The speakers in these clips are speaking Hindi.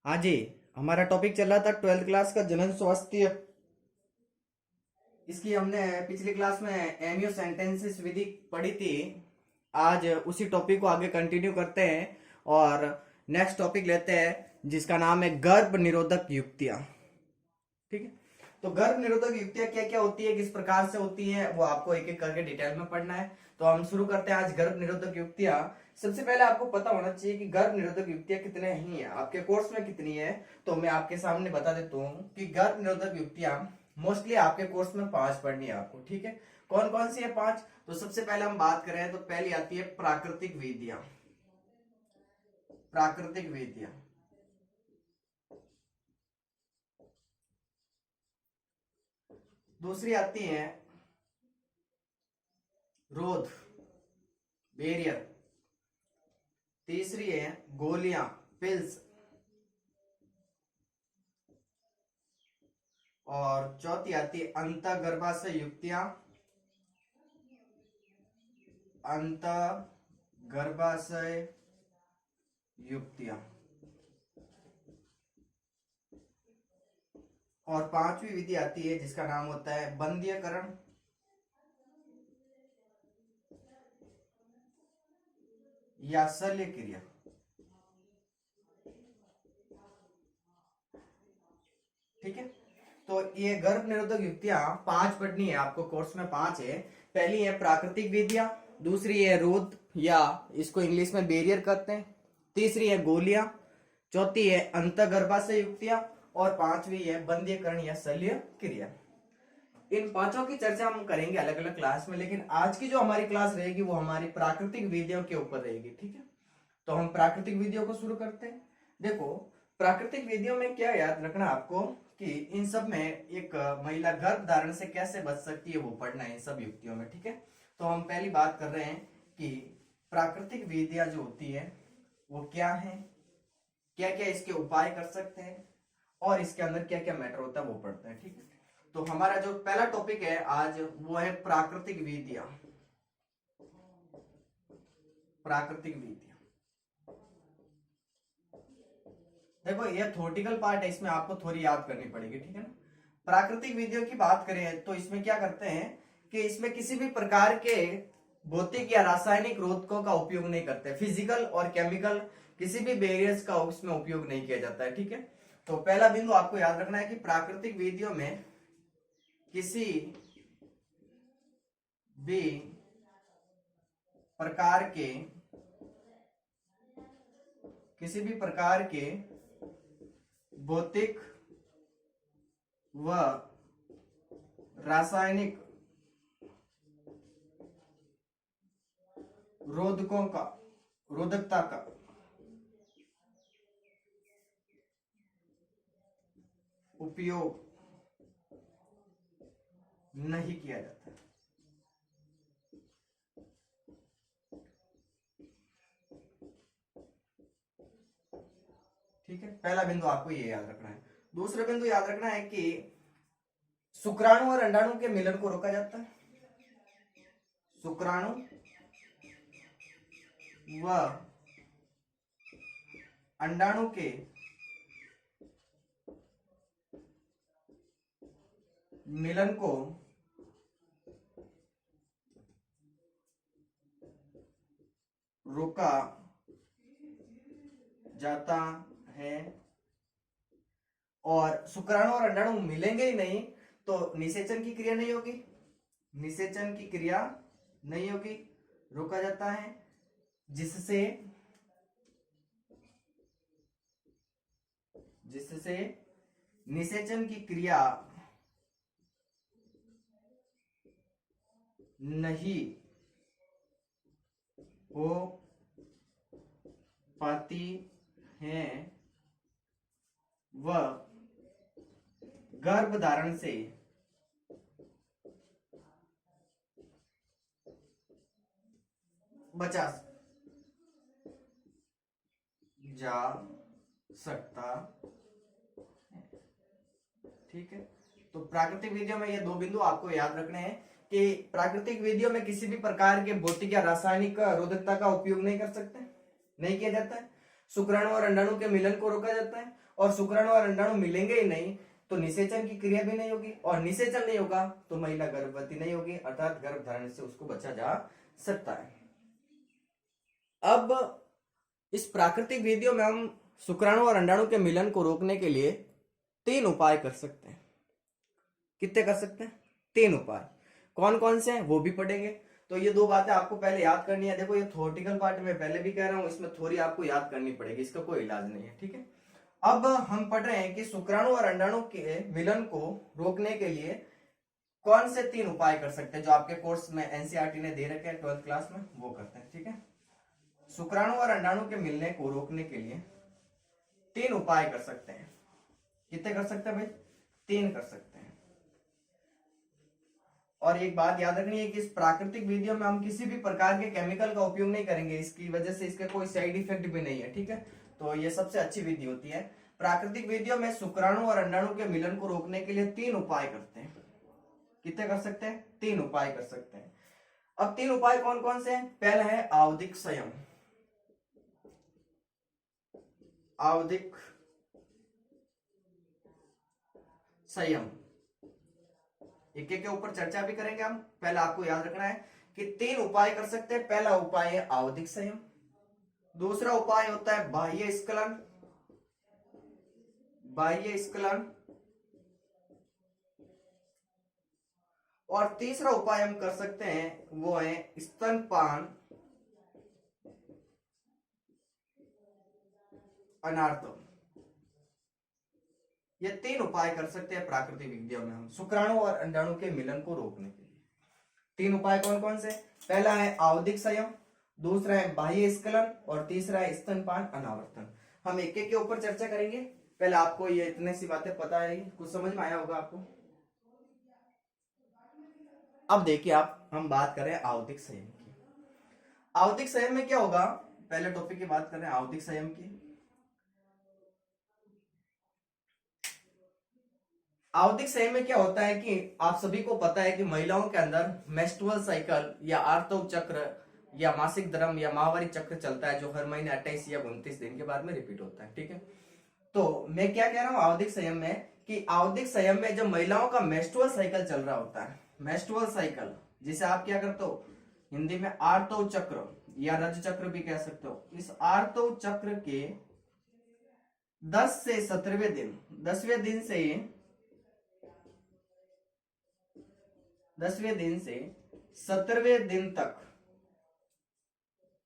हाँ जी। हमारा टॉपिक चल रहा था 12th क्लास का जनन स्वास्थ्य। इसकी हमने पिछली क्लास में एमयू सेंटेंसेस विधि पढ़ी थी। आज उसी टॉपिक को आगे कंटिन्यू करते हैं और नेक्स्ट टॉपिक लेते हैं जिसका नाम है गर्भ निरोधक युक्तियां। ठीक है। तो गर्भ निरोधक युक्तियां क्या क्या होती है, किस प्रकार से होती है, वो आपको एक एक करके डिटेल में पढ़ना है। तो हम शुरू करते हैं आज गर्भ निरोधक युक्तियां। सबसे पहले आपको पता होना चाहिए कि गर्भ निरोधक युक्तियां कितने ही है, आपके कोर्स में कितनी है। तो मैं आपके सामने बता देता हूँ कि गर्भ निरोधक युक्तियां मोस्टली आपके कोर्स में 5 पढ़नी है आपको। ठीक है। कौन कौन सी है 5? तो सबसे पहले हम बात करें तो पहली आती है प्राकृतिक विधियां। प्राकृतिक विधियां। दूसरी आती है रोध, बैरियर। तीसरी है गोलियां, पिल्स। और चौथी आती है अंतःगर्भाशय युक्तियां। अंतःगर्भाशय युक्तियां। और पांचवी विधि आती है जिसका नाम होता है बंध्यकरण या शल्य क्रिया। ठीक है। तो ये गर्भ निरोधक युक्तियां 5 पढ़नी है आपको, कोर्स में 5 है। पहली है प्राकृतिक विधियां, दूसरी है रोध या इसको इंग्लिश में बैरियर कहते हैं, तीसरी है गोलियां, चौथी है अंतःगर्भाशय युक्तियां और पांचवी है बंध्यकरण या शल्य क्रिया। इन पांचों की चर्चा हम करेंगे अलग अलग क्लास में, लेकिन आज की जो हमारी क्लास रहेगी वो हमारी प्राकृतिक विधियों के ऊपर रहेगी। ठीक है। तो हम प्राकृतिक विधियों को शुरू करते हैं। देखो, प्राकृतिक विधियों में क्या याद रखना आपको कि इन सब में एक महिला गर्भ धारण से कैसे बच सकती है वो पढ़ना है इन सब युक्तियों में। ठीक है। तो हम पहली बात कर रहे हैं कि प्राकृतिक विधियां जो होती है वो क्या है, क्या क्या इसके उपाय कर सकते हैं और इसके अंदर क्या क्या मैटर होता है वो पढ़ते हैं। ठीक है। तो हमारा जो पहला टॉपिक है आज वो है प्राकृतिक विधियां। प्राकृतिक विधियां, देखो ये थ्योरेटिकल पार्ट है, इसमें आपको थोड़ी याद करनी पड़ेगी। ठीक है ना। प्राकृतिक विधियों की बात करें तो इसमें क्या करते हैं कि इसमें किसी भी प्रकार के भौतिक या रासायनिक रोधकों का उपयोग नहीं करते, फिजिकल और केमिकल किसी भी बैरियर्स का उसमें उपयोग नहीं किया जाता है। ठीक है। तो पहला बिंदु आपको याद रखना है कि प्राकृतिक विधियों में किसी भी प्रकार के भौतिक व रासायनिक रोधकता का उपयोग नहीं किया जाता। ठीक है। पहला बिंदु आपको ये याद रखना है। दूसरा बिंदु याद रखना है कि शुक्राणु और अंडाणु के मिलन को रोका जाता है। शुक्राणु व अंडाणु के मिलन को रोका जाता है। और शुक्राणु और अंडाणु मिलेंगे ही नहीं तो निषेचन की क्रिया नहीं होगी, निषेचन की क्रिया नहीं होगी, रोका जाता है, जिससे निषेचन की क्रिया नहीं हो पाती है व गर्भ धारण से बचा जा सकता है। ठीक है। तो प्राकृतिक विधियों में ये दो बिंदु आपको याद रखने हैं कि प्राकृतिक विधियों में किसी भी प्रकार के भौतिक या रासायनिक रोधकता का उपयोग नहीं कर सकते, नहीं किया जाता है। शुक्राणु और अंडाणु के मिलन को रोका जाता है, और शुक्राणु और अंडाणु मिलेंगे ही नहीं तो निषेचन की क्रिया भी नहीं होगी, और निषेचन नहीं होगा तो महिला गर्भवती नहीं होगी, अर्थात गर्भ धारण से उसको बचा जा सकता है। अब इस प्राकृतिक विधियों में हम शुक्राणु और अंडाणु के मिलन को रोकने के लिए 3 उपाय कर सकते हैं। कितने कर सकते हैं? 3 उपाय। कौन कौन से हैं वो भी पढ़ेंगे। तो ये 2 बातें आपको पहले याद करनी है। देखो ये थ्योरेटिकल पार्ट में पहले भी कह रहा हूं, इसमें थोड़ी आपको याद करनी पड़ेगी, इसका कोई इलाज नहीं है, ठीक है। अब हम पढ़ रहे हैं कि शुक्राणु और अंडाणु के मिलन को रोकने के लिए कौन से 3 उपाय कर सकते हैं, जो आपके कोर्स में एनसीईआरटी ने दे रखे हैं 12th क्लास में, वो करते हैं, ठीक है। शुक्राणु और अंडाणु के मिलने को रोकने के लिए 3 उपाय कर सकते हैं। कितने कर सकते हैं भाई? 3 कर सकते हैं। और एक बात याद रखनी है कि इस प्राकृतिक विधियों में हम किसी भी प्रकार के केमिकल का उपयोग नहीं करेंगे, इसकी वजह से इसका कोई साइड इफेक्ट भी नहीं है, ठीक है। तो ये सबसे अच्छी विधि होती है। प्राकृतिक विधियों में शुक्राणु और अंडाणु के मिलन को रोकने के लिए 3 उपाय करते हैं। कितने कर सकते हैं? 3 उपाय कर सकते हैं। अब 3 उपाय कौन कौन से हैं? पहला है आवधिक संयम। आवधिक संयम, एक एक के ऊपर चर्चा भी करेंगे हम। पहला आपको याद रखना है कि 3 उपाय कर सकते हैं। पहला उपाय है आवधिक संयम, दूसरा उपाय होता है बाह्य स्खलन, बाह्य स्खलन, और तीसरा उपाय हम कर सकते हैं वो है स्तनपान अनार्थम। ये 3 उपाय कर सकते हैं प्राकृतिक विधियों में हम शुक्राणु और अंडाणु के मिलन को रोकने के लिए। 3 उपाय कौन कौन से? पहला है आवधिक संयम, दूसरा है बाह्य स्खलन, और तीसरा है स्तनपान अनावर्तन। हम एक एक के ऊपर चर्चा करेंगे। पहले आपको ये इतने सी बातें पता है, कुछ समझ में आया होगा आपको। अब देखिए आप, हम बात करें आवधिक संयम की। आवधिक संयम में क्या होगा? पहले टॉपिक की बात करें आवधिक संयम की। आवधिक संयम में क्या होता है कि आप सभी को पता है कि महिलाओं के अंदर मेंस्ट्रुअल साइकिल या आर्तव चक्र या मासिक धर्म या माहवारी चक्र चलता है, जो हर महीने 28 या 29 दिन के बाद में रिपीट होता है, ठीक है। तो मैं क्या कह रहा हूं आवधिक संयम में, कि आवधिक संयम में जब महिलाओं का मेंस्ट्रुअल साइकिल चल रहा होता है, मेंस्ट्रुअल साइकिल जिसे आप क्या करते हो हिंदी में आर्तव चक्र या रज चक्र भी कह सकते हो, इस आर्तव चक्र के 10 से 17वें दिन, 10वें दिन से 10वें दिन से 17वें दिन तक,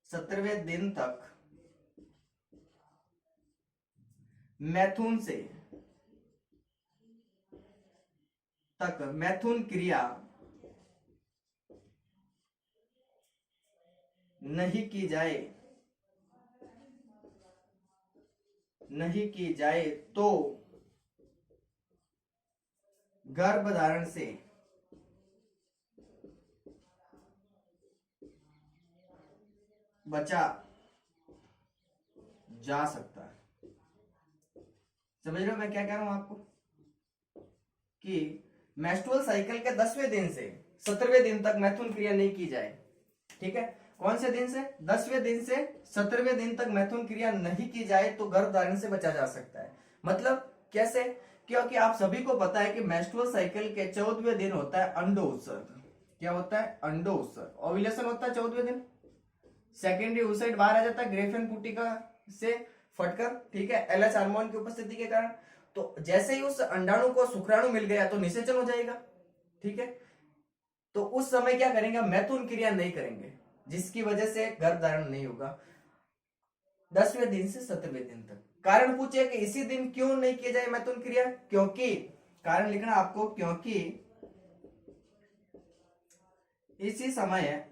17वें दिन तक मैथुन से मैथुन क्रिया नहीं की जाए, नहीं की जाए तो गर्भधारण से बचा जा सकता है। समझ रहे हो मैं क्या कह रहा हूं आपको, कि मेंस्ट्रुअल साइकिल के 10वें दिन से 17वें दिन तक मैथुन क्रिया नहीं की जाए, ठीक है। कौन से दिन से? 10वें दिन से 17वें दिन तक मैथुन क्रिया नहीं की जाए तो गर्भधारण से बचा जा सकता है। मतलब कैसे? क्योंकि आप सभी को पता है कि मेंस्ट्रुअल साइकिल के 14वें दिन होता है अंडो उत्सर्ग। क्या होता है? अंडो उत्सर्ग। ओव्यूलेशन होता है 14वें दिन, सेकेंडरी oocyte बाहर आ जाता है ग्रेफेन पुटिका से फटकर, ठीक है, एलएच हार्मोन की उपस्थिति के कारण। तो जैसे ही उस अंडाणु को शुक्राणु मिल गया तो निषेचन हो जाएगा, ठीक है। तो उस समय क्या करेंगे? मैथुन क्रिया नहीं करेंगे, जिसकी वजह से गर्भधारण नहीं होगा 10वें दिन से 17वें दिन तक। कारण पूछे कि इसी दिन क्यों नहीं किया जाए मैथुन क्रिया? क्योंकि कारण लिखना आपको, क्योंकि इसी समय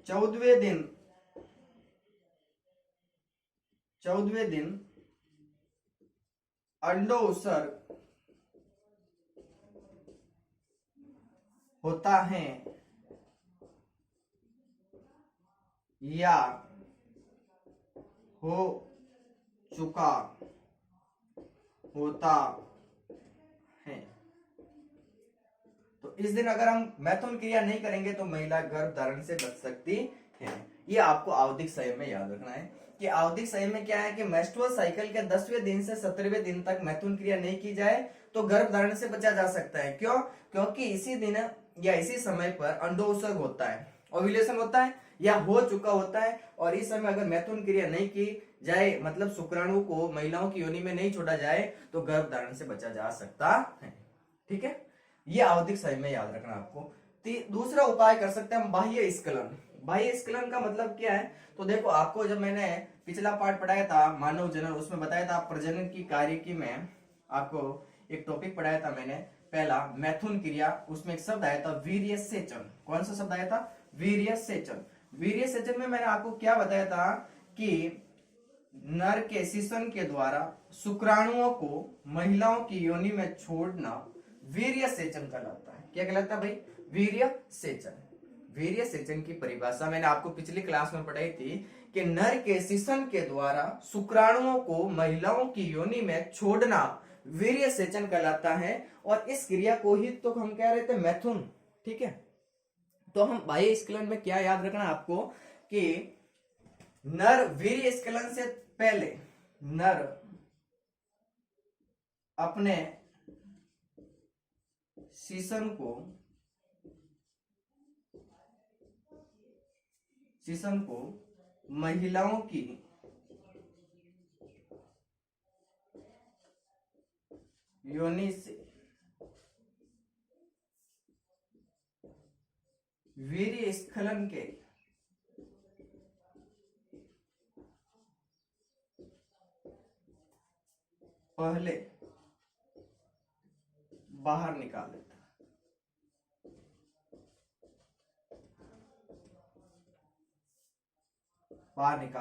14वें दिन अंडो उत्सर्ग होता है या हो चुका होता है। तो इस दिन अगर हम मैथुन क्रिया नहीं करेंगे तो महिला गर्भ धारण से बच सकती है। ये आपको आवधिक संयम में याद रखना है कि आवधिक संयम में क्या है कि मेंस्ट्रुअल साइकिल के 10वें दिन से 17वें दिन तक मैथुन क्रिया नहीं की जाए तो गर्भ धारण से बचा जा सकता है। क्यों? क्योंकि इसी दिन या इसी समय पर अंडोत्सर्ग होता है, ओव्यूलेशन होता है या हो चुका होता है, और इस समय अगर मैथुन क्रिया नहीं की जाए, मतलब शुक्राणु को महिलाओं की योनि में नहीं छोड़ा जाए, तो गर्भ धारण से बचा जा सकता है। ठीक है, ये आवधिक समय में याद रखना आपको। दूसरा उपाय कर सकते हैं हम बाह्य स्खलन। बाह्य स्खलन का मतलब क्या है? तो देखो, आपको जब मैंने पिछला पार्ट पढ़ाया था मानव जनन, उसमें बताया था प्रजनन की कार्यकी में आपको एक टॉपिक पढ़ाया था मैंने, पहला मैथुन क्रिया, उसमें एक शब्द आया था वीर्य सेचन। कौन सा शब्द आया था? वीर्य सेचन। वीर्य सेचन में मैंने आपको क्या बताया था कि नर के शिशन के द्वारा शुक्राणुओं को महिलाओं की योनि में छोड़ना वीर्य सेचन कहलाता है। क्या कहलाता है भाई? वीर्य सेचन। वीर्य सेचन की परिभाषा मैंने आपको पिछली क्लास में पढ़ाई थी कि नर के शिशन के द्वारा शुक्राणुओं को महिलाओं की योनि में छोड़ना वीर्य सेचन कहलाता है। और इस क्रिया को ही तो हम कह रहे थे मैथुन। ठीक है, तो हम बाह्य स्खलन में क्या याद रखना आपको कि नर वीर्य स्खलन से पहले नर अपने शिशन को महिलाओं की योनि से वीर्य स्खलन के पहले बाहर निकाल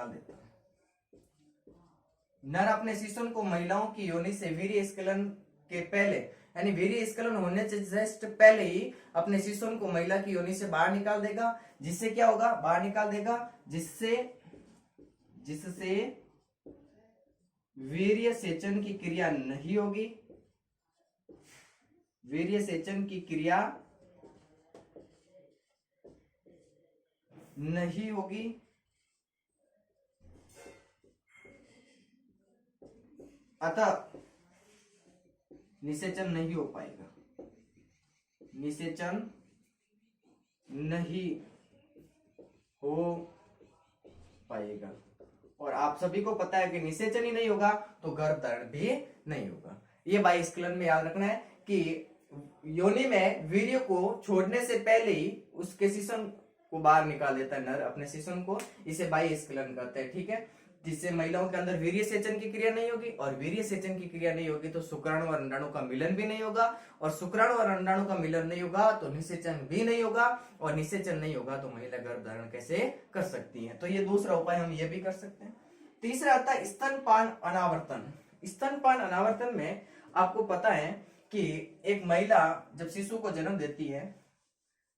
देता। नर अपने शिशन को महिलाओं की योनि से वीर्य स्खलन के पहले, यानी वीर्य स्खलन होने से जस्ट पहले ही अपने शिशन को महिला की योनि से बाहर निकाल देगा। जिससे क्या होगा? बाहर निकाल देगा जिससे वीर्य सेचन की क्रिया नहीं होगी। वीर्य सेचन की क्रिया नहीं होगी, अतः निषेचन नहीं हो पाएगा। निषेचन नहीं हो पाएगा। और आप सभी को पता है कि निषेचन ही नहीं होगा तो गर्भ धारण भी नहीं होगा। ये बाह्य स्खलन में याद रखना है कि योनि में वीर्य को छोड़ने से पहले ही उसके शिशन को बाहर निकाल देता है नर अपने शिशन को, इसे बाह्य स्खलन कहते हैं। ठीक है, जिससे महिलाओं के अंदर वीर्य सेचन की क्रिया नहीं होगी, और वीर्य सेचन की क्रिया नहीं होगी तो शुक्राणु और अंडाणु का मिलन भी नहीं होगा, और शुक्राणु और अंडाणु का मिलन नहीं होगा तो निषेचन भी नहीं होगा, और निषेचन नहीं होगा तो महिला गर्भ धारण कैसे कर सकती है। तो ये दूसरा उपाय हम ये भी कर सकते हैं। तीसरा आता है स्तनपान अनावर्तन। स्तनपान अनावर्तन में आपको पता है कि एक महिला जब शिशु को जन्म देती है,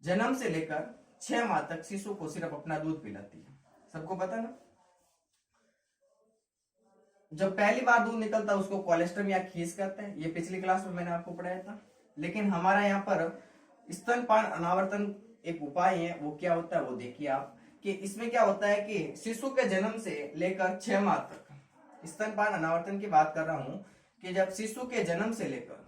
जन्म से लेकर 6 माह तक शिशु को सिर्फ अपना दूध पिलाती है। सबको पता ना? जब पहली बार दूध निकलता है उसको कोलेस्ट्रम या खीस कहते हैं। ये पिछली क्लास में मैंने आपको पढ़ाया था। लेकिन हमारा यहाँ पर स्तनपान अनावर्तन एक उपाय है, वो क्या होता है वो देखिए आप कि इसमें क्या होता है कि शिशु के जन्म से लेकर 6 माह तक, स्तनपान अनावर्तन की बात कर रहा हूं कि जब शिशु के जन्म से लेकर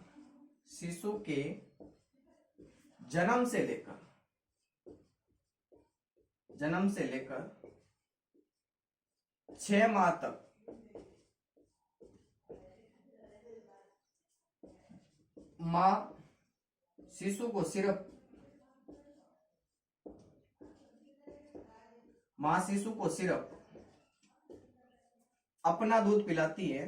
6 माह तक माँ शिशु को सिर्फ अपना दूध पिलाती है,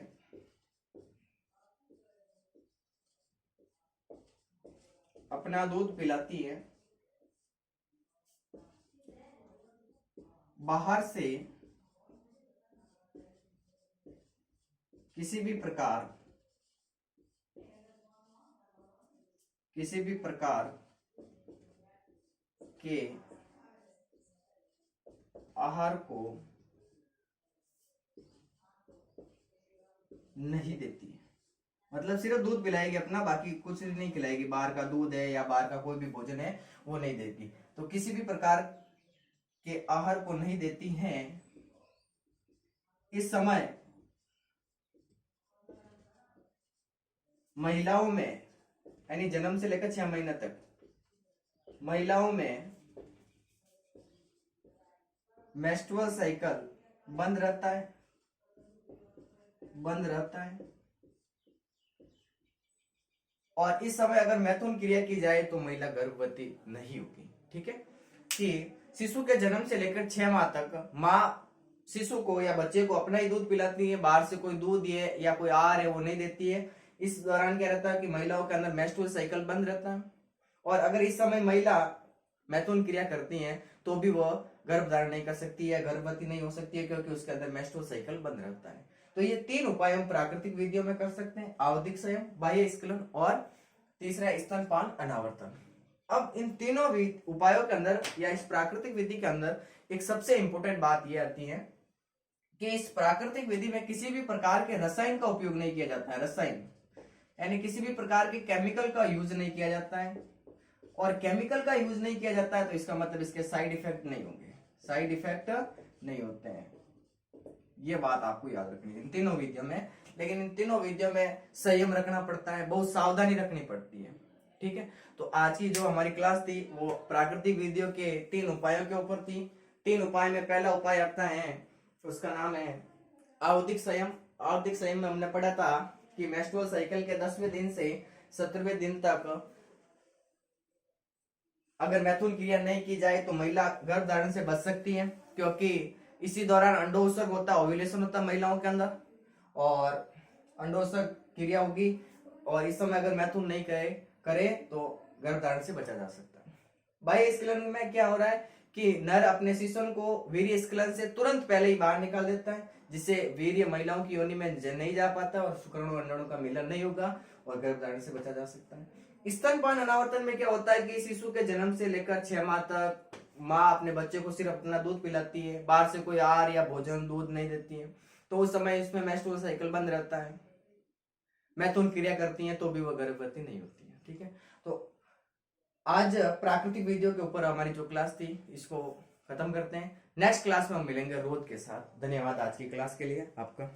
बाहर से किसी भी प्रकार के आहार को नहीं देती है। मतलब सिर्फ दूध पिलाएगी अपना, बाकी कुछ नहीं खिलाएगी। बाहर का दूध है या बाहर का कोई भी भोजन है वो नहीं देती। तो किसी भी प्रकार के आहार को नहीं देती हैं। इस समय महिलाओं में, यानी जन्म से लेकर 6 महीने तक महिलाओं में मेंस्ट्रुअल साइकिल बंद रहता है, बंद रहता है। और इस समय अगर मैथुन क्रिया की जाए तो महिला गर्भवती नहीं होगी। ठीक है, कि शिशु के जन्म से लेकर 6 माह तक माँ शिशु को या बच्चे को अपना ही दूध पिलाती है, बाहर से कोई दूध है या कोई आहार है वो नहीं देती है। इस दौरान क्या रहता है कि महिलाओं के अंदर मेंस्ट्रुअल साइकिल बंद रहता है। और अगर इस समय महिला मैथुन क्रिया करती है तो भी वह गर्भ धारण नहीं कर सकती है, गर्भवती नहीं हो सकती है, क्योंकि उसके अंदर मेंस्ट्रुअल साइकिल बंद रहता है। तो ये 3 उपाय हम प्राकृतिक विधियों में कर सकते हैं, आवधिक संयम, बाह्य स्खलन और तीसरा स्तनपान अनावर्तन। अब इन तीनों उपायों के अंदर या इस प्राकृतिक विधि के अंदर एक सबसे इंपॉर्टेंट बात यह आती है कि इस प्राकृतिक विधि में किसी भी प्रकार के रसायन का उपयोग नहीं किया जाता है। रसायन यानी किसी भी प्रकार के केमिकल का यूज नहीं किया जाता है। और केमिकल का यूज नहीं किया जाता है तो इसका मतलब इसके साइड इफेक्ट नहीं होंगे, साइड इफेक्ट नहीं होते हैं। ये बात आपको याद रखनी है इन तीनों विधियों में। लेकिन इन तीनों विधियों में संयम रखना पड़ता है, बहुत सावधानी रखनी पड़ती है। ठीक है, तो आज की जो हमारी क्लास थी वो प्राकृतिक विधियों के 3 उपायों के ऊपर थी। 3 उपाय में पहला उपाय आता है, उसका नाम है आवधिक संयम। आवधिक संयम में हमने पढ़ा था कि मेंस्ट्रुअल साइकिल के 10वें दिन से 17वें दिन तक अगर मैथुन क्रिया नहीं की जाए तो महिला गर्भ धारण से बच सकती है, क्योंकि इसी दौरान अंडोत्सर्ग होता है, ओव्यूलेशन होता है महिलाओं के अंदर, और अंडोत्सर्ग क्रिया होगी। और इस समय अगर मैथुन नहीं करे तो गर्भ धारण से बचा जा सकता है। बाह्य स्खलन में क्या हो रहा है कि नर अपने शिशु को वीर्य स्खलन से तुरंत पहले ही बाहर निकाल देता है, जिससे वीर्य महिलाओं की योनि में नहीं जा पाता और शुक्राणु अंडाणु का मिलन नहीं होगा और गर्भ धारण से बचा जा सकता है। स्तनपान अनावर्तन में क्या होता है कि शिशु के जन्म से लेकर 6 माह तक माँ अपने बच्चे को सिर्फ अपना दूध पिलाती है, बाहर से कोई आहार या भोजन दूध नहीं देती है। तो उस समय इसमें मेंस्ट्रुअल साइकिल बंद रहता है। मैथुन क्रिया करती हैं तो भी वह गर्भवती नहीं होती है। ठीक है, तो आज प्राकृतिक विधियों के ऊपर हमारी जो क्लास थी इसको खत्म करते हैं। नेक्स्ट क्लास में हम मिलेंगे रोध के साथ। धन्यवाद आज की क्लास के लिए आपका।